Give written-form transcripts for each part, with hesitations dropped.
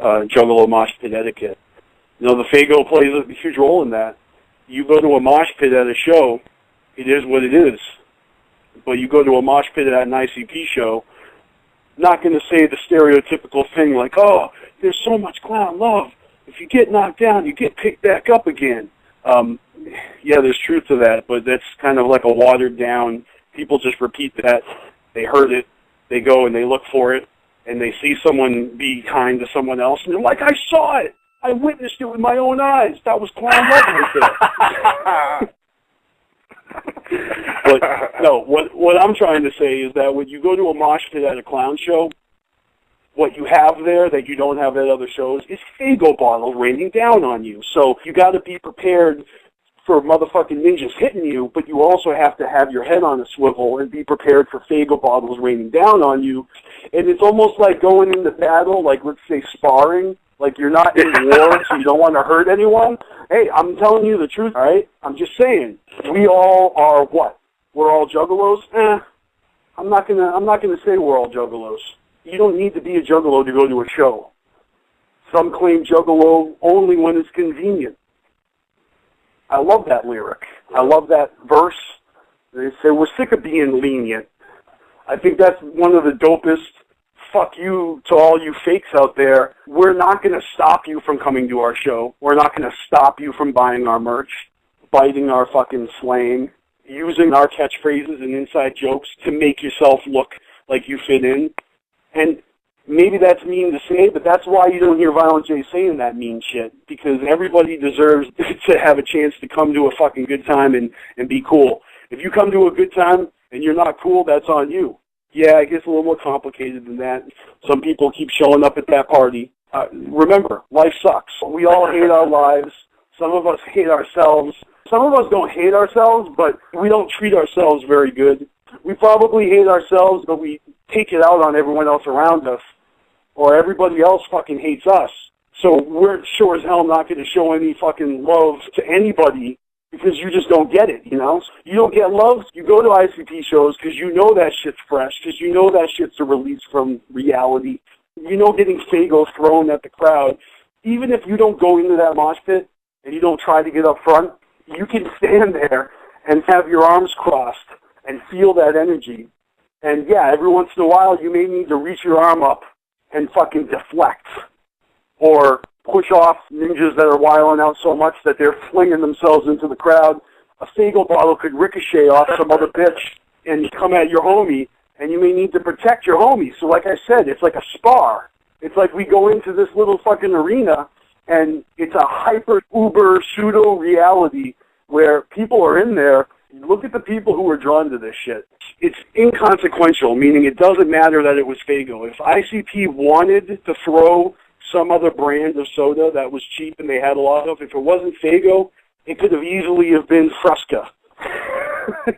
Juggalo mosh pit etiquette. You know, the Faygo plays a huge role in that. You go to a mosh pit at a show, it is what it is. But you go to a mosh pit at an ICP show, not going to say the stereotypical thing like, oh, there's so much clown love. If you get knocked down, you get picked back up again. Yeah, there's truth to that, but that's kind of like a watered down, people just repeat that, they heard it, they go and they look for it, and they see someone be kind to someone else, and they're like, I saw it! I witnessed it with my own eyes! That was clown love right there. But, no, what I'm trying to say is that when you go to a mosh pit at a clown show, what you have there that you don't have at other shows is Faygo bottles raining down on you. So you got to be prepared for motherfucking ninjas hitting you, but you also have to have your head on a swivel and be prepared for Faygo bottles raining down on you. And it's almost like going into battle, like let's say sparring, like you're not in war, so you don't want to hurt anyone. Hey, I'm telling you the truth, all right? I'm just saying, we all are what? We're all juggalos? I'm not gonna say we're all juggalos. You don't need to be a juggalo to go to a show. Some claim juggalo only when it's convenient. I love that lyric. I love that verse. They say, we're sick of being lenient. I think that's one of the dopest fuck you to all you fakes out there. We're not going to stop you from coming to our show. We're not going to stop you from buying our merch, biting our fucking slang, using our catchphrases and inside jokes to make yourself look like you fit in. And maybe that's mean to say, but that's why you don't hear Violent J saying that mean shit, because everybody deserves to have a chance to come to a fucking good time and be cool. If you come to a good time and you're not cool, that's on you. Yeah, it gets a little more complicated than that. Some people keep showing up at that party. Remember, life sucks. We all hate our lives. Some of us hate ourselves. Some of us don't hate ourselves, but we don't treat ourselves very good. We probably hate ourselves, but we take it out on everyone else around us, or everybody else fucking hates us. So we're sure as hell not going to show any fucking love to anybody because you just don't get it, you know? You don't get love, you go to ICP shows because you know that shit's fresh, because you know that shit's a release from reality. You know getting Faygo thrown at the crowd. Even if you don't go into that mosh pit and you don't try to get up front, you can stand there and have your arms crossed and feel that energy. And yeah, every once in a while you may need to reach your arm up and fucking deflect or push off ninjas that are wiling out so much that they're flinging themselves into the crowd. A Faygo bottle could ricochet off some other bitch and come at your homie, and you may need to protect your homie. So like I said, it's like a spar. It's like we go into this little fucking arena, and it's a hyper-uber pseudo-reality where people are in there. Look at the people who are drawn to this shit. It's inconsequential, meaning it doesn't matter that it was Faygo. If ICP wanted to throw some other brand of soda that was cheap and they had a lot of, if it wasn't Faygo, it could have easily have been Fresca.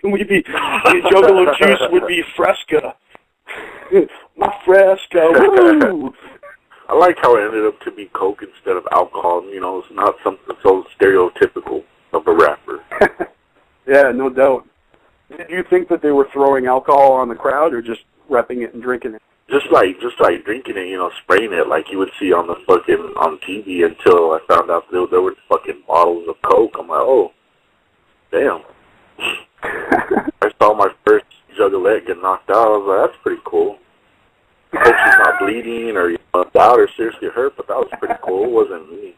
Juggalo juice would be Fresca. My Fresca, woo! I like how it ended up to be Coke instead of alcohol. You know, it's not something so stereotypical of a rapper. Yeah, no doubt. Did you think that they were throwing alcohol on the crowd or just repping it and drinking it? Just like drinking it, you know, spraying it like you would see on the fucking, on TV, until I found out there were fucking bottles of Coke. I'm like, oh, damn. I saw my first Juggalette get knocked out. I was like, that's pretty cool. I hope she's not bleeding or out or seriously hurt, but that was pretty cool. It wasn't me.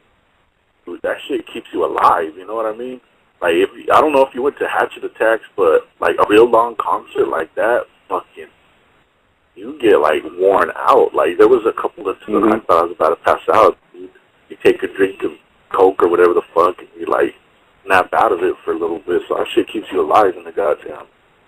That shit keeps you alive, you know what I mean? Like, I don't know if you went to Hatchet Attacks, but like a real long concert like that, fucking, you get like worn out. Like, there was a couple of times I thought I was about to pass out. You take a drink of Coke or whatever the fuck, and you like nap out of it for a little bit. So that shit keeps you alive in the goddamn.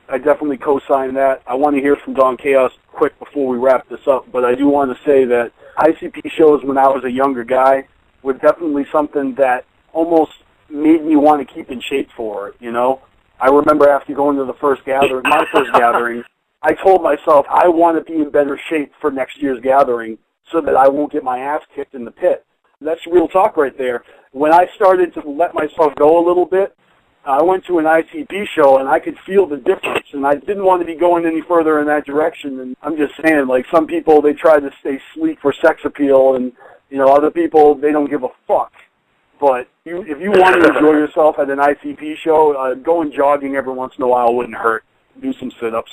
I definitely co-sign that. I want to hear from DonChaos quick before we wrap this up, but I do want to say that ICP shows when I was a younger guy were definitely something that almost made me want to keep in shape for it, you know? I remember after going to the first gathering, my first gathering, I told myself I want to be in better shape for next year's gathering so that I won't get my ass kicked in the pit. That's real talk right there. When I started to let myself go a little bit, I went to an ICP show and I could feel the difference, and I didn't want to be going any further in that direction. And I'm just saying, like, some people, they try to stay sleek for sex appeal, and You know, other people, they don't give a fuck. But if you want to enjoy yourself at an ICP show, going jogging every once in a while wouldn't hurt. Do some sit-ups.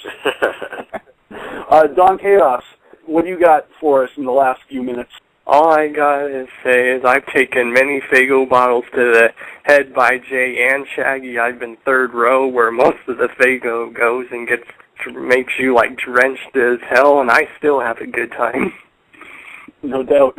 DonChaos, what do you got for us in the last few minutes? All I gotta say is I've taken many Faygo bottles to the head by Jay and Shaggy. I've been third row where most of the Faygo goes and makes you like drenched as hell, and I still have a good time. No doubt.